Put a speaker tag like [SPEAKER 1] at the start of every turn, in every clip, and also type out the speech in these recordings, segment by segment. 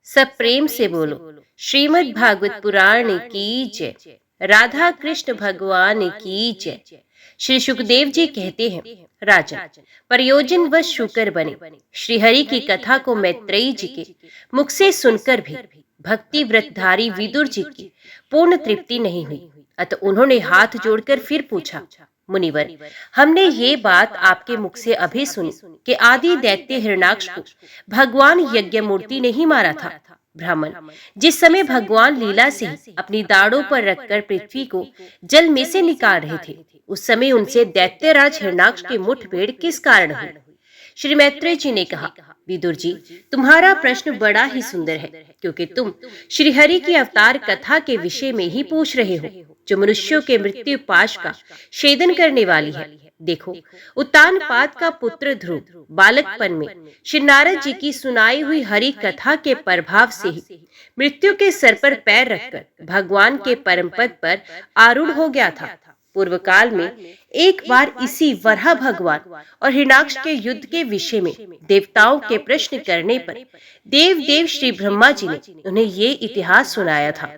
[SPEAKER 1] सब प्रेम से बोलो। श्रीमद् भागवत पुराण की जय। राधा कृष्ण भगवान की जय। श्री सुखदेव जी कहते हैं, राजन, प्रयोजन व शुकर बने। श्रीहरि की कथा को मैत्रेयी जी के मुख से सुनकर भी भक्ति व्रतधारी विदुर जी की पूर्ण तृप्ति नहीं हुई। अतः उन्होंने हाथ जोड़कर फिर पूछा, मुनिवर, हमने ये बात आपके मुख से अभी सुनी कि आदि दैत्य हिरण्याक्ष को भगवान यज्ञमूर्ति ने ही मारा था। ब्राह्मण, जिस समय भगवान लीला से अपनी दाढ़ों पर रखकर पृथ्वी को जल में से निकाल रहे थे, उस समय उनसे दैत्यराज हिरण्याक्ष की मुठभेड़ किस कारण हुई? श्री मैत्रेय जी ने कहा, विदुर जी, तुम्हारा प्रश्न बड़ा ही सुंदर है, क्योंकि तुम श्रीहरि की अवतार कथा के विषय में ही पूछ रहे हो, जो मनुष्यों के मृत्यु पाश का छेदन करने वाली है। देखो, उत्तानपाद का पुत्र ध्रुव बालकपन में श्री नारद जी की सुनाई हुई हरि कथा के प्रभाव से ही मृत्यु के सर पर पैर रखकर भगवान के परम पद पर आरूढ़ हो गया था। पूर्व काल में एक बार इसी वराह भगवान और हिरण्याक्ष के युद्ध के विषय में देवताओं के प्रश्न करने पर देव श्री ब्रह्मा जी ने उन्हें ये इतिहास सुनाया था,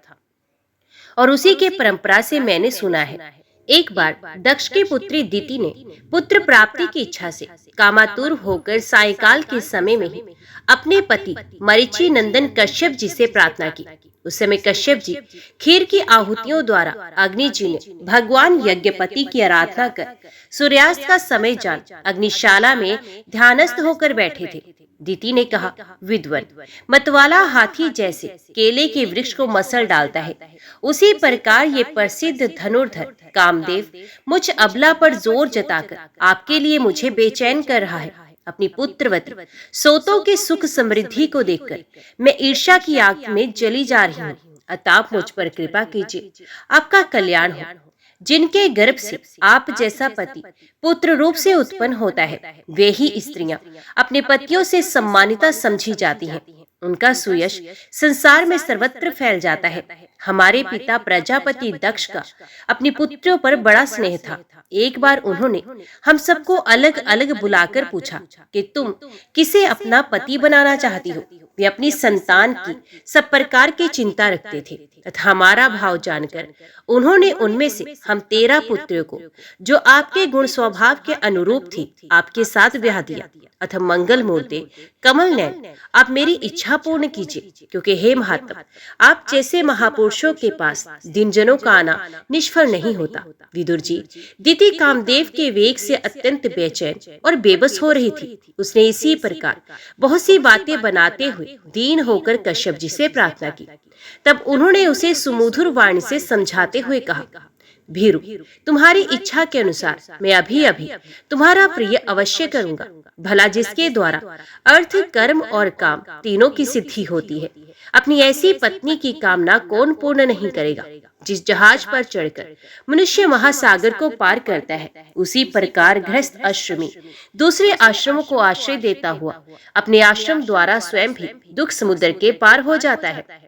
[SPEAKER 1] और उसी के परंपरा से मैंने सुना है। एक बार दक्ष की पुत्री दिति ने पुत्र प्राप्ति की इच्छा से कामातुर होकर सायंकाल के समय में ही अपने पति मरीचि नंदन कश्यप जी से प्रार्थना की। उस समय कश्यप जी खीर की आहुतियों द्वारा अग्नि जी ने भगवान यज्ञपति की आराधना कर सूर्यास्त का समय जान अग्निशाला में ध्यानस्थ होकर बैठे थे। दिति ने कहा, विद्वन, मतवाला हाथी जैसे केले के वृक्ष को मसल डालता है, उसी प्रकार ये प्रसिद्ध धनुर्धर कामदेव मुझ अबला पर जोर जताकर आपके लिए मुझे बेचैन कर रहा है। अपनी पुत्रवती सोतों की सुख समृद्धि को देखकर मैं ईर्ष्या की आग में जली जा रही हूँ। अतः आप मुझ पर कृपा कीजिए, आपका कल्याण हो। जिनके गर्भ से आप जैसा पति पुत्र रूप से उत्पन्न होता है, वे ही स्त्रियां अपने पतियों से सम्मानिता समझी जाती हैं। उनका सुयश संसार में सर्वत्र फैल जाता है। हमारे पिता प्रजापति दक्ष का अपनी पुत्रों पर बड़ा स्नेह था। एक बार उन्होंने हम सबको अलग अलग बुलाकर पूछा कि तुम किसे अपना पति बनाना चाहती हो। वे अपनी संतान की सब प्रकार की चिंता रखते थे तथा हमारा भाव जानकर उन्होंने उनमें से हम 13 पुत्रों को, जो आपके गुण स्वभाव के अनुरूप थी, आपके साथ ब्याह दिया। अतः मंगल मूर्ते कमल नयन, आप मेरी इच्छा पूर्ण कीजिए, क्योंकि हे महात्मा, आप जैसे महापुरुषों के पास दिनजनों का आना निष्फल नहीं होता। विदुर जी, दिति कामदेव के वेग से अत्यंत बेचैन और बेबस हो रही थी। उसने इसी प्रकार बहुत सी बातें बनाते हुए दीन होकर कश्यप जी से प्रार्थना की। तब उन्होंने उसे सुमधुर वाणी से समझाते हुए कहा, भीरु, तुम्हारी इच्छा के अनुसार मैं अभी अभी तुम्हारा प्रिय अवश्य करूंगा। भला जिसके द्वारा अर्थ, कर्म और काम तीनों की सिद्धि होती है, अपनी ऐसी पत्नी की कामना कौन पूर्ण नहीं करेगा। जिस जहाज पर चढ़कर मनुष्य महासागर को पार करता है, उसी प्रकार गृहस्थ आश्रमी दूसरे आश्रमों को आश्रय देता हुआ अपने आश्रम द्वारा स्वयं भी दुख समुद्र के पार हो जाता है।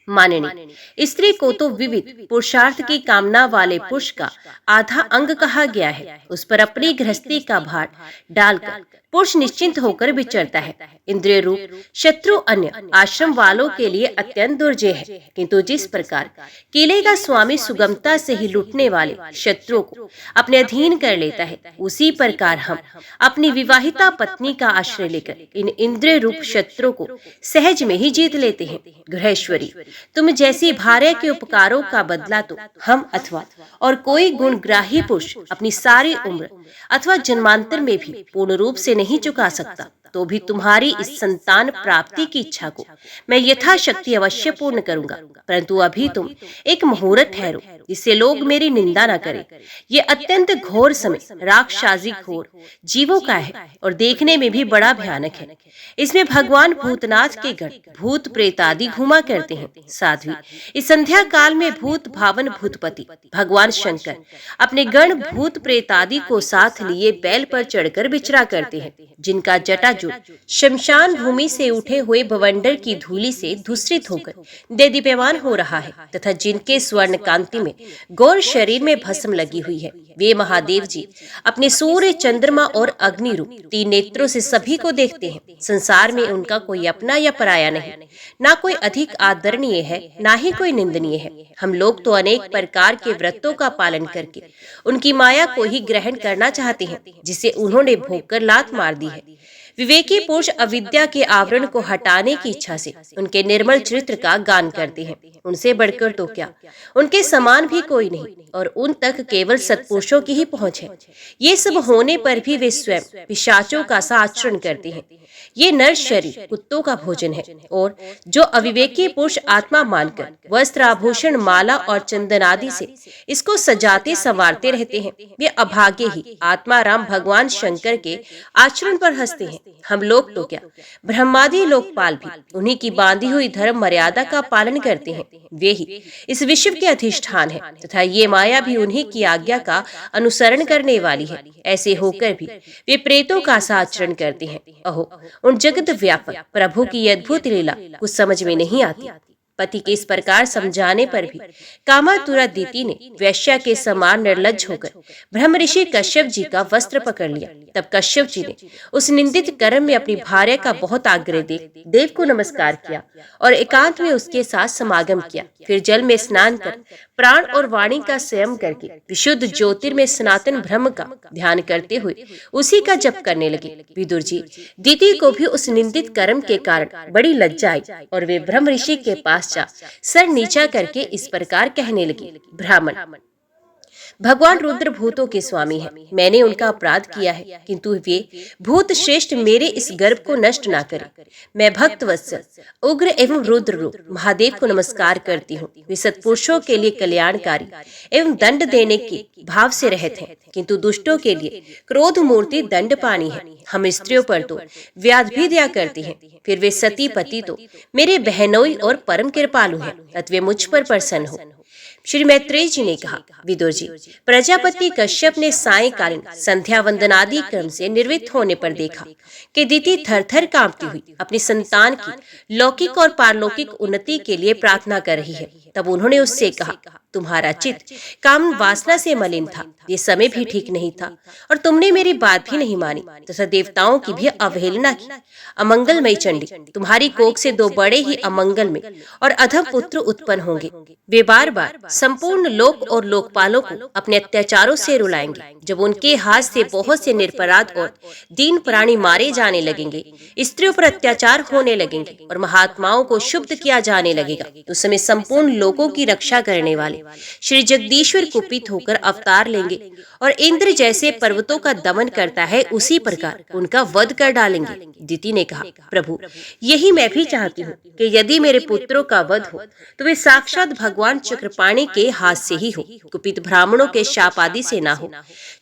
[SPEAKER 1] माननीय, स्त्री को तो विविध पुरुषार्थ की कामना वाले पुरुष का आधा अंग कहा गया है। उस पर अपनी गृहस्थी का भार डालकर पुरुष निश्चिंत होकर विचरता है। इंद्रिय रूप शत्रु अन्य आश्रम वालों के लिए अत्यंत दुर्जय है, किंतु जिस प्रकार किले का स्वामी सुगमता से ही लूटने वाले शत्रुओं को अपने अधीन कर लेता है, उसी प्रकार हम अपनी विवाहिता पत्नी का आश्रय लेकर इन इंद्रिय रूप शत्रुओं को सहज में ही जीत लेते हैं। गृहेश्वरी, तुम जैसी भार्या के उपकारों का बदला तो हम अथवा और कोई गुणग्राही पुरुष अपनी सारी उम्र अथवा जन्मांतर में भी पूर्ण रूप से नहीं चुका सकता। तो भी तुम्हारी इस संतान प्राप्ति की इच्छा को मैं यथाशक्ति अवश्य पूर्ण करूंगा, परंतु अभी तुम एक मुहूर्त ठहरो, जिससे लोग मेरी निंदा न करें। ये अत्यंत घोर समय राक्षसाजी घोर जीवों का है और देखने में भी बड़ा भयानक है। इसमें भगवान भूतनाथ के गण भूत प्रेत आदि घुमा करते हैं। साध्वी, इस संध्या काल में भूत भावन भूतपति भगवान शंकर अपने गण भूत प्रेत आदि को साथ लिए बैल पर चढ़कर विचरा करते हैं, जिनका जटा जटाजूट शमशान भूमि से उठे हुए बवंडर की धूलि से धूसरित होकर देदीप्यमान हो रहा है तथा जिनके स्वर्ण कांति में गौर शरीर में भस्म लगी हुई है, वे महादेव जी अपने सूर्य, चंद्रमा और अग्नि रूप 3 नेत्रों से सभी को देखते हैं। संसार में उनका कोई अपना या पराया नहीं, ना कोई अधिक आदरणीय है, ना ही कोई निंदनीय है। हम लोग तो अनेक प्रकार के व्रतों का पालन करके उनकी माया को ही ग्रहण करना चाहते हैं, जिसे उन्होंने भोग कर लात मार दी है। विवेकी पुरुष अविद्या के आवरण को हटाने की इच्छा से उनके निर्मल चरित्र का गान करते हैं। उनसे बढ़कर तो क्या, उनके समान भी कोई नहीं और उन तक केवल सत्पुरुषों की ही पहुंच है। ये सब होने पर भी वे स्वयं पिशाचों का सा आचरण करते हैं। ये नर शरीर कुत्तों का भोजन है और जो अविवेकी पुरुष आत्मा मानकर वस्त्र, आभूषण, माला और चंदन आदि से इसको सजाते संवारते रहते हैं, वे अभागे ही आत्मा राम भगवान शंकर के आचरण पर हंसते हैं। हम लोग तो क्या, ब्रह्मादि लोकपाल भी उन्हीं की बांधी हुई धर्म मर्यादा का पालन करते हैं। वे ही इस विश्व के अधिष्ठान है तथा ये माया भी उन्हीं की आज्ञा का अनुसरण करने वाली है। ऐसे होकर भी वे प्रेतों का सा आचरण करते हैं। अहो, उन जगत व्यापक प्रभु की अद्भुत लीला कुछ समझ में नहीं आती। पति के इस प्रकार समझाने पर भी कामातुरा दीति ने वैश्या के समान निर्लज्ज होकर ब्रह्म ऋषि कश्यप जी का वस्त्र पकड़ लिया। तब कश्यप जी ने उस निंदित कर्म में अपनी भार्या का बहुत आग्रह देख देव को नमस्कार किया और एकांत में उसके साथ समागम किया। फिर जल में स्नान कर प्राण और वाणी का संयम करके विशुद्ध ज्योतिर्मय सनातन ब्रह्म का ध्यान करते हुए उसी का जप करने लगे। विदुर जी, दीति को भी उस निंदित कर्म के कारण बड़ी लज्जा आई और वे ब्रह्म ऋषि के पास जा सर नीचा करके इस प्रकार कहने लगे। ब्राह्मण, भगवान रुद्र भूतों के स्वामी हैं। मैंने उनका अपराध किया है, किंतु वे भूत श्रेष्ठ मेरे इस गर्व को नष्ट ना करें। मैं भक्त वत्सल उग्र एवं रुद्र रूप महादेव को नमस्कार करती हूँ। वे सत्पुरुषों के लिए कल्याणकारी एवं दंड देने के भाव से रहते हैं, किंतु दुष्टों के लिए क्रोध मूर्ति दंड पानी है। हम स्त्रियों पर तो व्याध भी दिया करती हैं। फिर वे सती पति तो मेरे बहनोई और परम कृपालु हैं, अतः वे मुझ पर प्रसन्न हो। श्री मैत्रेय जी ने कहा, विदुर जी, प्रजापति कश्यप ने सायंकालीन संध्या वंदनादि क्रम से निवृत्त होने पर देखा कि दीति थर-थर कांपती हुई अपनी संतान की लौकिक और पारलौकिक उन्नति के लिए प्रार्थना कर रही है। तब उन्होंने उससे कहा, तुम्हारा चित्त काम वासना से मलिन था, ये समय भी ठीक नहीं था और तुमने मेरी बात भी नहीं मानी तथा देवताओं की भी अवहेलना की। अमंगलमयी चंडी, तुम्हारी कोख से 2 बड़े ही अमंगलमय और अधम पुत्र उत्पन्न होंगे। वे बार बार संपूर्ण लोक और लोकपालों को अपने अत्याचारों से रुलाएंगे। जब उनके हाथ से बहुत से निरपराध और दीन प्राणी मारे जाने लगेंगे, स्त्रियों पर अत्याचार होने लगेंगे और महात्माओं को शुद्ध किया जाने लगेगा, उस समय संपूर्ण लोगों की रक्षा करने वाले श्री जगदीश्वर कुपित होकर अवतार लेंगे और इंद्र जैसे पर्वतों का दमन करता है उसी प्रकार उनका वध कर डालेंगे। दिति ने कहा, प्रभु, यही मैं भी चाहती हूँ कि यदि मेरे पुत्रों का वध हो तो वे साक्षात भगवान चक्रपाणि के हाथ से ही हो, कुपित ब्राह्मणों के शाप आदि से ना हो।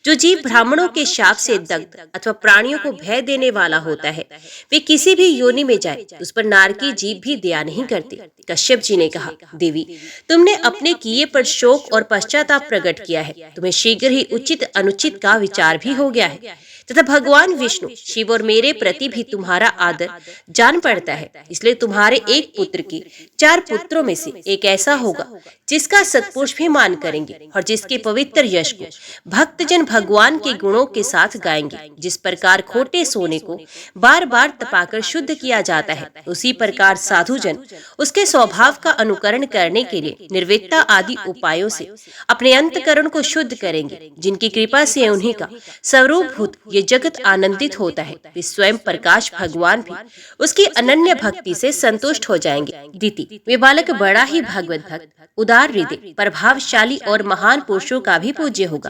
[SPEAKER 1] जो जीव ब्राह्मणों के शाप से दग्ध अथवा प्राणियों को भय देने वाला होता है, वे किसी भी योनि में जाए उस पर नारकी जीव भी दया नहीं करते। कश्यप जी ने कहा, देवी, तुमने अपने किए पर शोक और पश्चाताप प्रकट किया है। तुम्हें शीघ्र ही उचित अनुचित का विचार भी हो गया है तथा भगवान विष्णु, शिव और मेरे प्रति भी तुम्हारा आदर जान पड़ता है। इसलिए तुम्हारे एक पुत्र की 4 पुत्रों में से एक ऐसा होगा जिसका सत्पुरुष भी मान करेंगे और जिसके पवित्र यश को भक्तजन भगवान के गुणों के साथ गाएंगे। जिस प्रकार खोटे सोने को बार बार तपाकर शुद्ध किया जाता है, उसी प्रकार साधुजन उसके स्वभाव का अनुकरण करने के लिए निर्वेदता आदि उपायों से अपने अंतकरण को शुद्ध करेंगे, जिनकी कृपा से उन्हीं का स्वरूपभूत ये जगत आनंदित होता है। वे स्वयं प्रकाश भगवान भी उसकी अनन्य भक्ति से संतुष्ट हो जाएंगे। दिति, वे बालक बड़ा ही भागवत भक्त, उदार हृदय, प्रभावशाली और महान पुरुषों का भी पूज्य होगा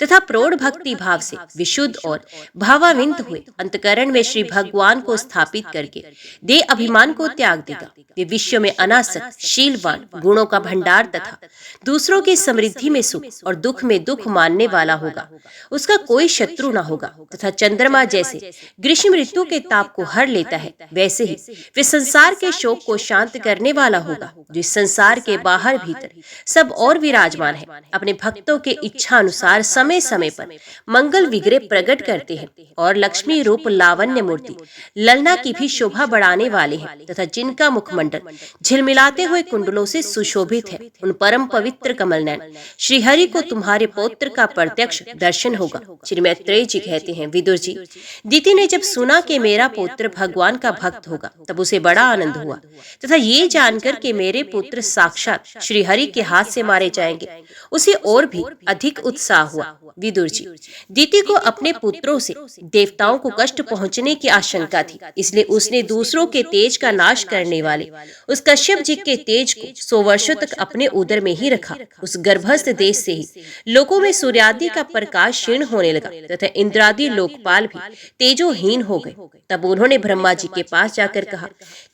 [SPEAKER 1] तथा प्रौढ़ भक्ति भाव से विशुद्ध और भावाविंत हुए अंतकरण में श्री भगवान को स्थापित करके दे अभिमान को त्याग देगा। वे विश्व में अनासक्त, शीलवान, गुणों का भंडार तथा दूसरों की समृद्धि में सुख और दुख में दुख मानने वाला होगा। उसका कोई शत्रु न होगा। तथा चंद्रमा जैसे ग्रीष्म ऋतु के ताप को हर लेता है, वैसे ही वे संसार के शोक को शांत करने वाला होगा, जो इस संसार के बाहर भीतर सब और विराजमान है। अपने भक्तों के इच्छा अनुसार समय समय पर मंगल विग्रह प्रकट करते हैं और लक्ष्मी रूप लावण्य मूर्ति ललना की भी शोभा बढ़ाने वाले हैं, तथा जिनका मुखमंडल झिलमिलाते हुए कुंडलों से सुशोभित है, उन परम पवित्र कमल नयन श्री हरि को तुम्हारे पौत्र का प्रत्यक्ष दर्शन होगा। श्री मैत्रेय जी कहते हैं, विदुर जी, दिति ने जब सुना कि मेरा पुत्र भगवान का भक्त होगा, तब उसे बड़ा आनंद हुआ, तथा ये जानकर कि मेरे पुत्र साक्षात श्री हरि के हाथ से मारे जाएंगे, उसे और भी अधिक उत्साह हुआ। विदुर जी, दिति को अपने पुत्रों से देवताओं को कष्ट पहुंचने की आशंका थी, इसलिए उसने दूसरों के तेज का नाश करने वाले उस कश्यप जी के तेज को 100 वर्षों तक अपने उदर में ही रखा। उस गर्भस्थ देश से ही लोकों में सूर्यादि का प्रकाश क्षीण होने लगा, तथा इंद्रादि लोकपाल भी तेजोहीन हो गए। तब उन्होंने ब्रह्मा जी के पास जाकर कहा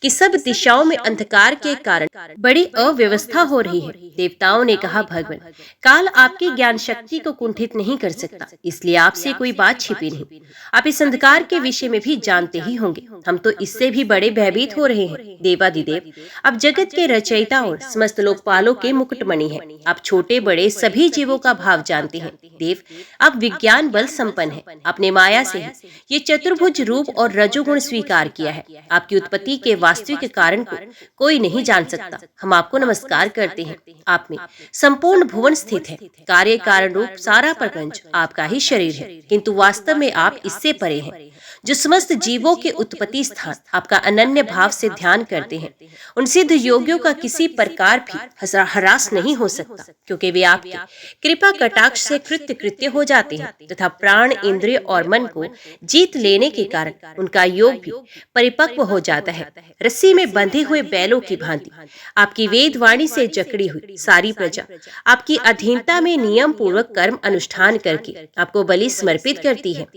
[SPEAKER 1] कि सब दिशाओं में अंधकार के कारण बड़ी अव्यवस्था हो रही है। देवताओं ने कहा, भगवान, काल आपकी ज्ञान शक्ति को कुंठित नहीं कर सकता, इसलिए आपसे कोई बात छिपी नहीं। आप इस अंधकार के विषय में भी जानते ही होंगे, हम तो इससे भी बड़े भयभीत हो रहे हैं। देवादिदेव, आप जगत के रचयिता और समस्त लोकपालों के मुकुटमणि हैं। आप छोटे बड़े सभी जीवों का भाव जानते हैं। देव, आप विज्ञान बल संपन्न हैं। आपने माया से ही ये चतुर्भुज रूप और रजोगुण स्वीकार किया है। आपकी उत्पत्ति के वास्तविक कारण को कोई नहीं जान सकता। हम आपको नमस्कार करते हैं। आप में संपूर्ण भुवन स्थित है। कार्य कारण रूप सारा प्रपंच आपका ही शरीर है, किंतु वास्तव में आप इससे परे हैं। जो समस्त जीवों के उत्पत्ति स्थान आपका अनन्य भाव से ध्यान करते हैं, उन सिद्ध योगियों का किसी प्रकार भी ह्रास नहीं हो सकता, क्योंकि वे आपके कृपा कटाक्ष से कृत्य कृत्य हो जाते हैं, तथा प्राण, इंद्रिय और मन को जीत लेने के कारण उनका योग भी परिपक्व हो जाता है। रस्सी में बंधे हुए बैलों की भांति आपकी वेद वाणी से जकड़ी हुई सारी प्रजा आपकी अधीनता में नियम पूर्वक कर्म अनुष्ठान करके आपको बलि समर्पित करती है।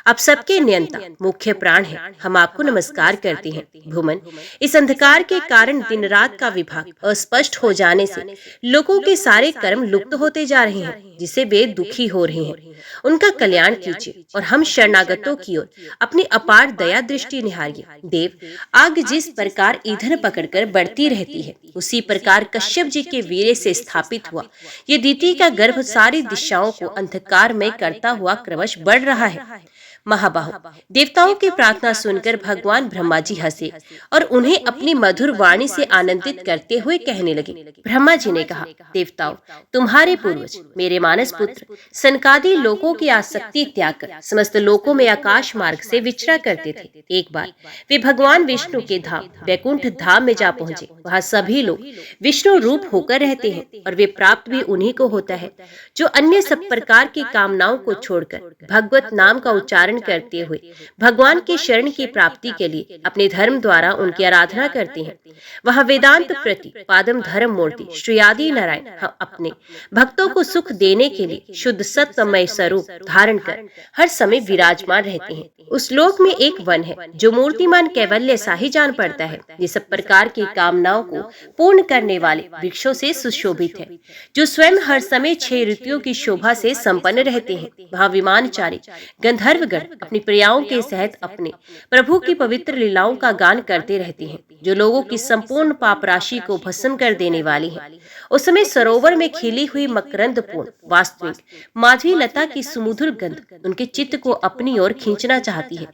[SPEAKER 1] आप सबके नियंता मुख्य प्राण है। हम आपको नमस्कार करते हैं। भूमन, इस अंधकार के कारण दिन रात का विभाग अस्पष्ट हो जाने से लोगों के सारे कर्म लुप्त होते जा रहे हैं, जिससे वे दुखी हो रहे हैं। उनका कल्याण कीजिए और हम शरणागतों की ओर अपनी अपार दया दृष्टि निहारिए। देव, आग जिस प्रकार ईंधन पकड़कर बढ़ती रहती है, उसी प्रकार कश्यप जी के वीर्य से स्थापित हुआ ये दिति का गर्भ सारी दिशाओं को अंधकार में करता हुआ क्रमश बढ़ रहा है। महाबाहु, देवताओं की प्रार्थना सुनकर भगवान ब्रह्मा जी हंसे और उन्हें अपनी मधुर वाणी से आनंदित करते हुए कहने लगे। ब्रह्मा जी ने कहा, देवताओं, तुम्हारे पूर्वज मेरे मानस पुत्र सनकादि लोकों की आसक्ति त्याग कर समस्त लोकों में आकाश मार्ग से विचरा करते थे। एक बार वे भगवान विष्णु के धाम वैकुंठ धाम में जा पहुंचे। वहाँ सभी लोग विष्णु रूप होकर रहते हैं और वे प्राप्त भी उन्हीं को होता है जो अन्य सब प्रकार की कामनाओं को छोड़कर भगवत नाम का उच्चारण करते हुए भगवान के शरण की प्राप्ति के लिए अपने धर्म द्वारा उनकी आराधना करते हैं। वह वेदांत प्रति पादम धर्म मूर्ति श्री आदि नारायण अपने भक्तों को सुख देने के लिए शुद्ध सत्वमय स्वरूप धारण कर हर समय विराजमान रहते हैं। उस लोक में एक वन है जो मूर्तिमान कैवल्य सा ही जान पड़ता है। ये सब प्रकार की कामनाओं को पूर्ण करने वाले वृक्षों से सुशोभित है, जो स्वयं हर समय 6 ऋतुओं की शोभा से संपन्न रहते हैं। वहाँ विमानचारी गंधर्वगण अपनी प्रियाओं के सहित अपने प्रभु की पवित्र लीलाओं का गान करते रहते हैं, जो लोगों की संपूर्ण पाप राशि को भस्म कर देने वाली है। उस समय सरोवर में खिली हुई मकरंद पूर्ण वास्तविक माधवी लता की सुमधुर गंध उनके चित्त को अपनी ओर खींचना चाहती है,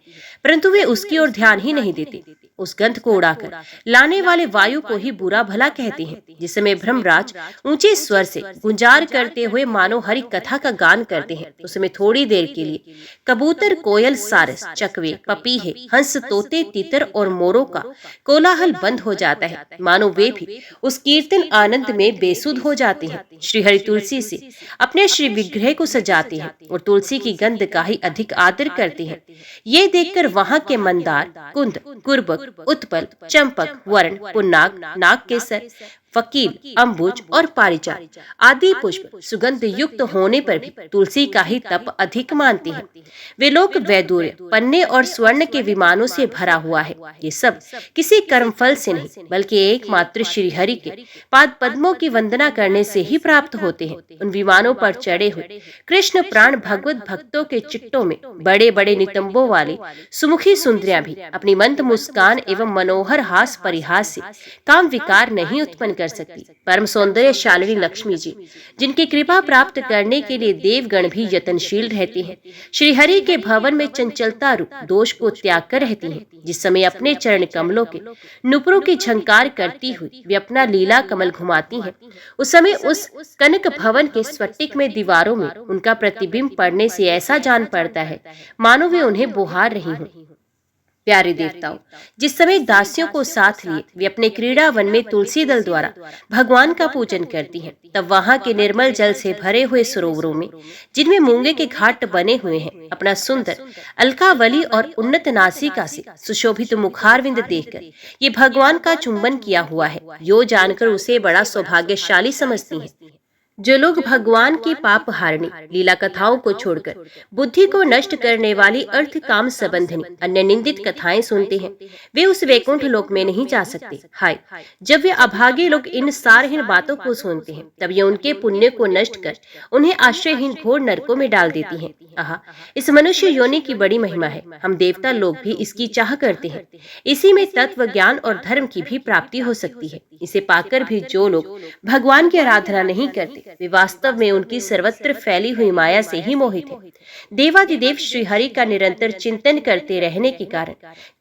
[SPEAKER 1] परंतु वे उसकी ओर ध्यान ही नहीं देते। उस गंध को उड़ाकर लाने वाले वायु को ही बुरा भला कहते हैं। जिस समय ब्रह्मराज ऊंचे स्वर से गुंजार करते हुए मानो हरि कथा का गान करते हैं, उस समय थोड़ी देर के लिए कबूतर, कोयल, सारस, चकवे, पपीहे, हंस, तोते, तीतर और मोरों का कोलाहल बंद हो जाता है, मानो वे भी उस कीर्तन आनंद में बेसुध हो जाते हैं। श्री हरि तुलसी से अपने श्री विग्रह को सजाते हैं और तुलसी की गंध का ही अधिक आदर करते हैं। ये देखकर वहाँ के मंदार, कुंद, कुर्बक, उत्पल, चंपक, वर्ण, पुन्नाग, नागकेसर, फकील, अम्बुज और पारिजात आदि पुष्प सुगंध युक्त होने पर भी तुलसी का ही तप अधिक मानते हैं। वे लोग वैदूर्य, पन्ने और स्वर्ण के विमानों से भरा हुआ है। ये सब किसी कर्मफल से नहीं बल्कि एकमात्र श्री हरि के पाद पद्मों की वंदना करने से ही प्राप्त होते हैं। उन विमानों पर चढ़े हुए कृष्ण प्राण भगवत भक्तों के चिट्टों में बड़े बड़े नितंबों वाली सुमुखी सुंदरियां भी अपनी मंद मुस्कान एवं मनोहर हास परिहास से काम विकार नहीं उत्पन्न कर सकती। परम सौंदर्यशालिनी लक्ष्मी जी, जिनकी कृपा प्राप्त करने के लिए देवगण भी यत्नशील रहते हैं, श्री हरि के भवन में चंचलता रूप दोष को त्याग कर रहती हैं। जिस समय अपने चरण कमलों के नुपुरों की झंकार करती हुई वे अपना लीला कमल घुमाती हैं, उस समय उस कनक भवन के स्फटिक में दीवारों में उनका प्रतिबिंब पड़ने से ऐसा जान पड़ता है मानो वे उन्हें बुहार रही हों। प्यारे देवताओं, जिस समय दासियों को साथ लिए वे अपने क्रीड़ा वन में तुलसी दल द्वारा भगवान का पूजन करती हैं, तब वहां के निर्मल जल से भरे हुए सरोवरों में, जिनमें मूंगे के घाट बने हुए हैं, अपना सुंदर अलकावली और उन्नत नासिका से सुशोभित मुखारविंद देखकर ये भगवान का चुंबन किया हुआ है, यो जानकर उसे बड़ा सौभाग्यशाली समझती हैं। जो लोग भगवान की पाप हारणी लीला कथाओं को छोड़कर बुद्धि को नष्ट करने वाली अर्थ काम संबंधी अन्य निंदित कथाएं सुनते हैं, वे उस वैकुंठ लोक में नहीं जा सकते। हाय, जब वे अभागे लोग इन सारहीन बातों को सुनते हैं, तब ये उनके पुण्य को नष्ट कर उन्हें आश्रयहीन घोर नरकों में डाल देती हैं। आहा, इस मनुष्य योनि की बड़ी महिमा है। हम देवता लोग भी इसकी चाह करते हैं। इसी में तत्व ज्ञान और धर्म की भी प्राप्ति हो सकती है। इसे पाकर भी जो लोग भगवान की आराधना नहीं करते, वे वास्तव में उनकी सर्वत्र फैली हुई माया से ही मोहित हैं। देवादिदेव श्री हरि का निरंतर चिंतन करते रहने के कारण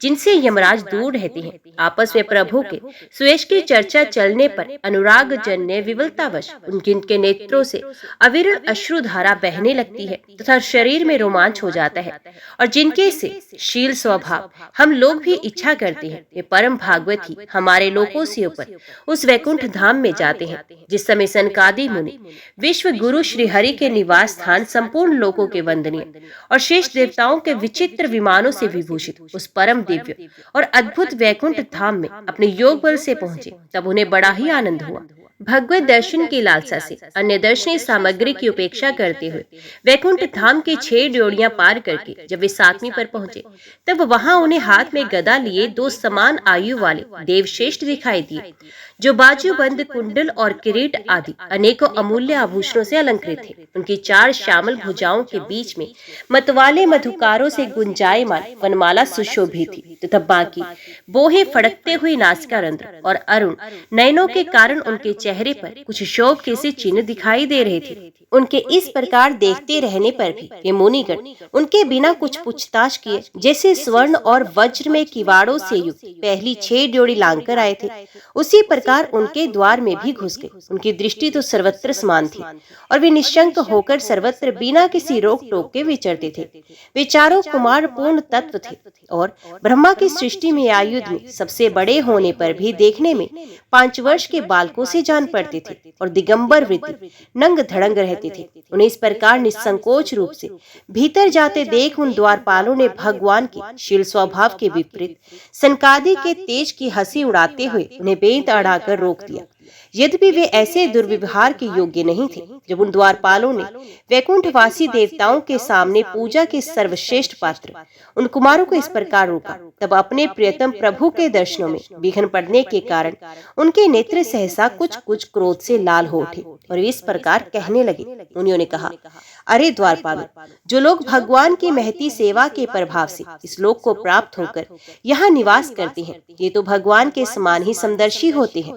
[SPEAKER 1] जिनसे यमराज दूर रहते हैं, आपस में प्रभु के सुयश की चर्चा चलने पर अनुराग जन्य विवलतावश उनके नेत्रों से अविरल अश्रुधारा बहने लगती है तथा शरीर में रोमांच हो जाता है। और जिनके से शील स्वभाव हम लोग भी इच्छा करते हैं, वे परम भागवत ही हमारे लोकों से ऊपर उस वैकुंठ धाम में जाते हैं। जिस समय सनकादि मुनि विश्व गुरु श्री हरि के निवास स्थान संपूर्ण लोकों के वंदनीय और शेष देवताओं के विचित्र विमानों से विभूषित उस परम दिव्य और अद्भुत वैकुंठ धाम में अपने योग बल से पहुंचे, तब उन्हें बड़ा ही आनंद हुआ। भगवत दर्शन की लालसा से अन्य दर्शनीय सामग्री की उपेक्षा करते हुए वैकुंठ धाम की 6 ड्योढ़ियां पार करके जब वे 7वीं पर पहुंचे, तब वहां उन्हें हाथ में गदा लिए 2 समान आयु वाले देवश्रेष्ठ दिखाई दिए, जो बाजूबंद, कुंडल और किरीट आदि अनेकों अमूल्य आभूषणों से अलंकृत थे। उनकी 4 श्यामल भुजाओं के बीच में मतवाले मधुकारों से गुंजायमान वनमाला सुशोभित थी तथा बाकी बोहे फड़कते हुए नासिकारंध्र और अरुण नयनों के कारण उनके चेहरे पर कुछ शोभ के से चिन्ह दिखाई दे रहे थे। उनके इस प्रकार देखते रहने पर भी ये मुनिगण उनके बिना कुछ पूछताछ किए जैसे स्वर्ण और वज्र में किवाड़ों से युक्त पहली 6 ड्योढ़ी लांघकर आए थे, उसी प्रकार उनके द्वार में भी घुस गए। उनकी दृष्टि तो सर्वत्र समान थी और वे निशंक होकर सर्वत्र बिना किसी रोक टोक के विचरते थे। वे चारों कुमार पूर्ण तत्व थे और ब्रह्मा की सृष्टि में आयुध में सबसे बड़े होने पर भी देखने में 5 वर्ष के बालकों से जान पड़ते थे और दिगंबर वृत्ति नंग धड़ंग रहते थे। उन्हें इस प्रकार निसंकोच रूप से भीतर जाते देख उन द्वारपालों ने भगवान के शील स्वभाव के विपरीत सनकादि के तेज की हंसी उड़ाते हुए उन्हें बेंत अड़ाकर रोक दिया। यद्यपि वे ऐसे दुर्व्यवहार के योग्य नहीं थे। जब उन द्वारपालों ने वैकुंठवासी देवताओं के सामने पूजा के सर्वश्रेष्ठ पात्र उन कुमारों को इस प्रकार रोका, तब अपने प्रियतम प्रभु के दर्शनों में विघ्न पड़ने के कारण उनके नेत्र सहसा कुछ कुछ क्रोध से लाल हो उठे और इस प्रकार कहने लगे। उन्होंने कहा, अरे द्वारपालों, जो लोग भगवान की महती सेवा के प्रभाव से इस लोक को प्राप्त होकर यहाँ निवास करते हैं, ये तो भगवान के समान ही समदर्शी होते हैं।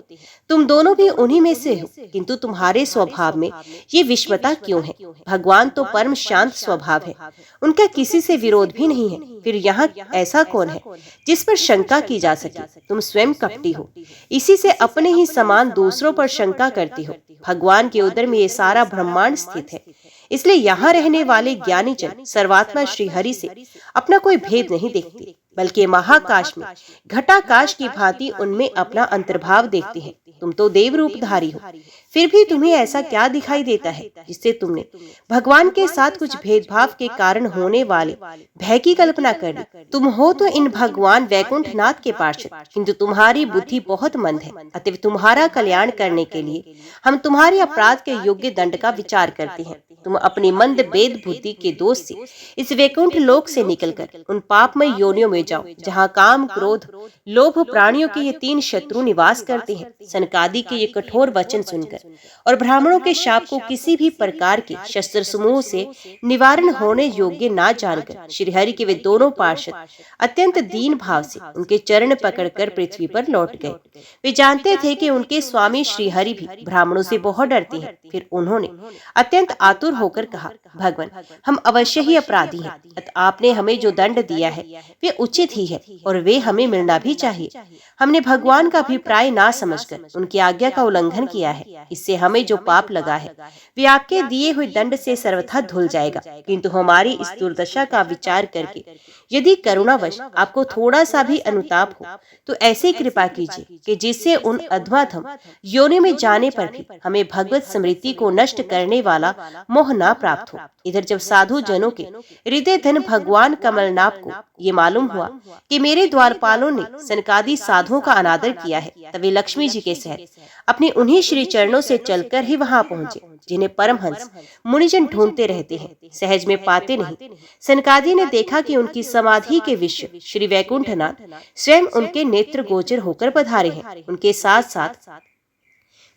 [SPEAKER 1] तुम दोनों भी उन्हीं में से हो, किंतु तुम्हारे स्वभाव में ये विषमता क्यों है? भगवान तो परम शांत स्वभाव है, उनका किसी से विरोध भी नहीं है। फिर यहाँ ऐसा कौन है जिस पर शंका की जा सके? तुम स्वयं कपटी हो, इसी से अपने ही समान दूसरों पर शंका करती हो। भगवान के उदर में ये सारा ब्रह्मांड स्थित है, इसलिए यहाँ रहने वाले ज्ञानी जन सर्वात्मा श्री हरि से अपना कोई भेद नहीं देखते, बल्कि महाकाश में घटाकाश की भांति उनमें अपना अंतर्भाव देखते हैं। तुम तो देव रूपधारी हो, फिर भी तुम्हें ऐसा क्या दिखाई देता है जिससे तुमने भगवान के साथ कुछ भेदभाव के कारण होने वाले भय की कल्पना कर ली? तुम हो तो इन भगवान वैकुंठनाथ के पार्षद, किंतु तुम्हारी बुद्धि बहुत मंद है। अतः तुम्हारा कल्याण करने के लिए हम तुम्हारे अपराध के योग्य दंड का विचार करते हैं। तुम अपनी मंद बेद बुद्धि के दोष से इस वैकुंठ लोक से निकलकर उन पापमय योनियों में जाओ जहाँ काम, क्रोध, लोभ प्राणियों के ये 3 शत्रु निवास करते हैं। सनकादि के ये कठोर वचन सुनकर और ब्राह्मणों के शाप को किसी भी प्रकार के शस्त्र समूह से निवारण होने योग्य ना जानकर श्रीहरि के वे दोनों पार्षद अत्यंत दीन भाव से उनके चरण पकड़कर पृथ्वी पर लौट गए। वे जानते थे कि उनके स्वामी श्रीहरि भी ब्राह्मणों से बहुत डरते हैं। फिर उन्होंने अत्यंत आतुर होकर कहा, भगवान, हम अवश्य ही अपराधी हैं, अतः आपने हमें जो दंड दिया है वे उचित ही है और वे हमें मिलना भी चाहिए। हमने भगवान का अभिप्राय ना समझकर उनकी आज्ञा का उल्लंघन किया है। इससे हमें जो पाप लगा है वे आपके दिए हुए दंड से सर्वथा धुल जाएगा। किंतु हमारी इस दुर्दशा का विचार करके यदि करुणावश आपको थोड़ा सा भी अनुताप हो तो ऐसी कृपा कीजिए कि जिससे उन अधमाधम योनि में जाने पर भी हमें भगवत स्मृति को नष्ट करने वाला मोह न प्राप्त हो। इधर जब साधु जनों के हृदय धन भगवान कमलनाथ को ये मालूम हुआ कि मेरे द्वारपालों ने सनकादि साधुओं का अनादर किया है, तब वे लक्ष्मी जी के सहित अपने उन्हीं श्री चरणों से चलकर ही वहां पहुंचे जिन्हें परमहंस मुनिजन ढूंढते रहते हैं, सहज में पाते नहीं। सनकादि ने देखा कि उनकी समाधि के विषय श्री वैकुंठनाथ स्वयं उनके नेत्र गोचर होकर पधारे हैं। उनके साथ साथ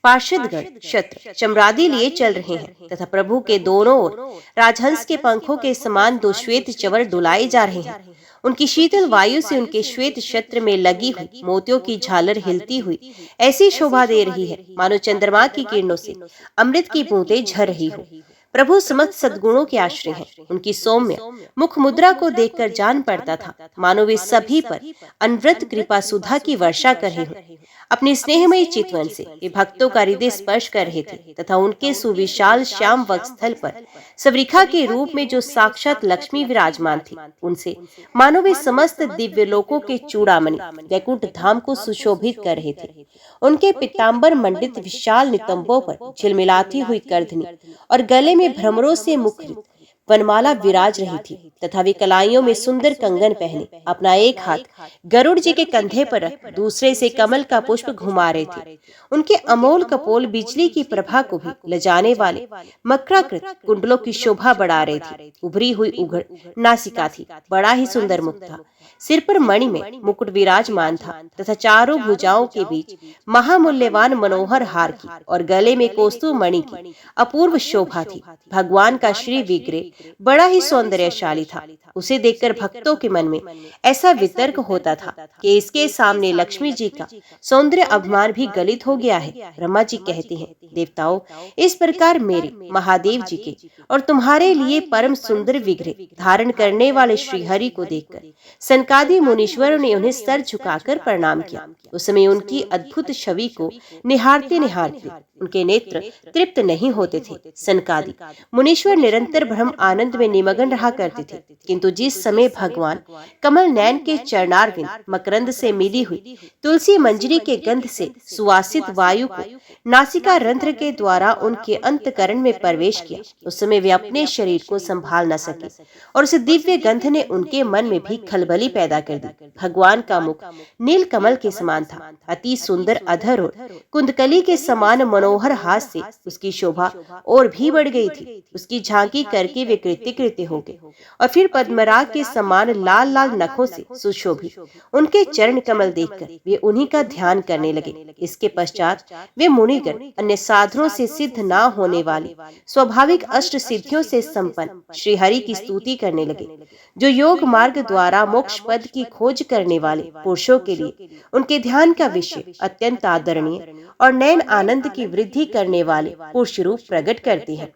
[SPEAKER 1] पार्षदगण शत्र चमरादी लिए चल रहे हैं तथा प्रभु के दोनों ओर राजहंस के पंखों के समान 2 श्वेत चवर डुलाए जा रहे हैं। उनकी शीतल वायु से उनके श्वेत छत्र में लगी हुई मोतियों की झालर हिलती हुई ऐसी शोभा दे रही है मानो चंद्रमा की किरणों से अमृत की बूंदें झर रही हो। प्रभु समस्त सद्गुणों के आश्रय हैं। उनकी सौम्य मुख मुद्रा को देखकर जान पड़ता था मानो वे सभी पर अनवरत कृपा सुधा की वर्षा कर रहे हों। अपने स्नेहमयी चितवन से वे भक्तों का हृदय स्पर्श कर रहे थे तथा उनके सुविशाल श्याम वक्षस्थल पर सवरिखा के रूप में जो साक्षात लक्ष्मी विराजमान थी, उनसे मानो वे समस्त दिव्य लोकों के चूड़ामणि वैकुंठ धाम को सुशोभित कर रहे थे। उनके पीतांबर मंडित विशाल नितंबों पर झिलमिलाती हुई करधनी और गले में भ्रमरों से मुखरित वनमाला विराज रही थी तथा वे कलाइयों में सुंदर कंगन पहने अपना एक हाथ गरुड़ जी के कंधे पर रख दूसरे से कमल का पुष्प घुमा रहे थे। उनके अमोल कपोल बिजली की प्रभा को भी लजाने वाले मकराकृत कुंडलों की शोभा बढ़ा रहे थे। उभरी हुई उघड़ नासिका थी, बड़ा ही सुंदर मुख था। सिर पर मणि में मुकुट विराजमान था तथा चारों भुजाओं के बीच महामूल्यवान मनोहर हार की और गले में कौस्तुभ मणि की अपूर्व शोभा थी। भगवान का श्री विग्रह बड़ा ही सौंदर्यशाली था। उसे देखकर भक्तों के मन में ऐसा वितर्क होता था कि इसके सामने लक्ष्मी जी का सौंदर्य अभिमान भी गलित हो गया है। ब्रह्मा जी कहते हैं, देवताओं, इस प्रकार मेरे महादेव जी के और तुम्हारे लिए परम सुंदर विग्रह धारण करने वाले श्रीहरि को देखकर सनकादि मुनीश्वरों ने उन्हें सर झुकाकर प्रणाम किया। उस समय उनकी अद्भुत छवि को निहारते निहारते उनके नेत्र तृप्त नहीं होते थे। सनकादि मुनीश्वर निरंतर ब्रह्म आनंद में निमग्न रहा करते थे, किंतु जिस समय भगवान कमल नयन के चरणारविंद मकरंद से मिली हुई तुलसी मंजरी के गंध से सुवासित वायु को नासिका रंध्र के द्वारा उनके अंतकरण में प्रवेश किया, उस समय वे अपने शरीर को संभाल न सके और उस दिव्य गंध ने उनके मन में भी खलबली पैदा कर दी। भगवान का मुख नील कमल के समान था, अति सुंदर अधर और कुंदकली के समान मनोहर हाथ से उसकी शोभा और भी बढ़ गई थी। उसकी झांकी करके वे कृत्य हो गए और फिर पद्मराग के समान लाल लाल नखों से सुशोभित उनके चरण कमल देखकर वे उन्हीं का ध्यान करने लगे। इसके पश्चात वे मुनिगण अन्य साधनों से सिद्ध न होने वाले स्वाभाविक अष्ट सिद्धियों से संपन्न श्री हरि की स्तुति करने लगे, जो योग मार्ग द्वारा मोक्ष पद की खोज करने वाले पुरुषों के लिए उनके ध्यान का विषय अत्यंत आदरणीय और नयन आनंद की वृद्धि करने वाले पुरुष रूप प्रकट करते हैं।